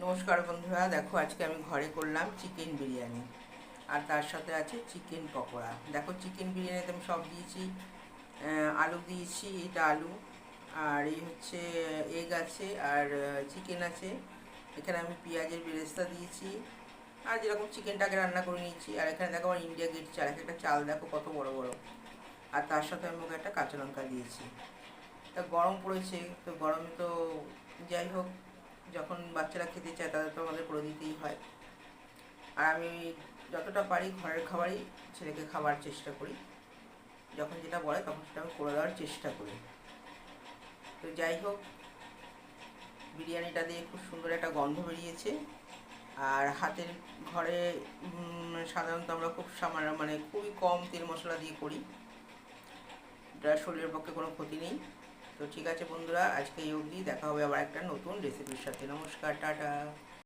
নমস্কার বন্ধুরা, দেখো আজকে আমি ঘরে করলাম চিকেন বিরিয়ানি আর তার সাথে আছে চিকেন পকোড়া। দেখো চিকেন বিরিয়ানিতে আমি সব দিয়েছি। আলু দিয়েছি, এটা আলু, আর এই হচ্ছে এগ আছে, আর চিকেন আছে। এখানে আমি পেঁয়াজের বেরেস্তা দিয়েছি, আর যেরকম চিকেনটাকে রান্না করে নিয়েছি। আর এখানে দেখো আমার ইন্ডিয়া গেট চাল, একটা চাল দেখো কত বড় বড়। আর তার সাথে আমি ওকে একটা কাঁচা লঙ্কা দিয়েছি। তা গরম পড়েছে, তো গরমে তো যাই হোক, যখন বাচ্চারা খেতে চায় তাদের তো আমাদের করে দিতেই হয়। আর আমি যতটা পারি ঘরের খাবারই ছেলেকে খাওয়ার চেষ্টা করি। যখন যেটা বলে তখন সেটা আমি করে দেওয়ার চেষ্টা করি। তো যাই হোক, বিরিয়ানিটা দিয়ে খুব সুন্দর একটা গন্ধ বেরিয়েছে। আর হাতের ঘরে সাধারণত আমরা খুব সামান্য, মানে খুবই কম তেল মশলা দিয়ে করি, এটা শরীরের পক্ষে কোনো ক্ষতি নেই। তো ঠিক আছে বন্ধুরা, আজকে এই অবধি, দেখা হবে আবার একটা নতুন রেসিপির সাথে। নমস্কার, টাটা।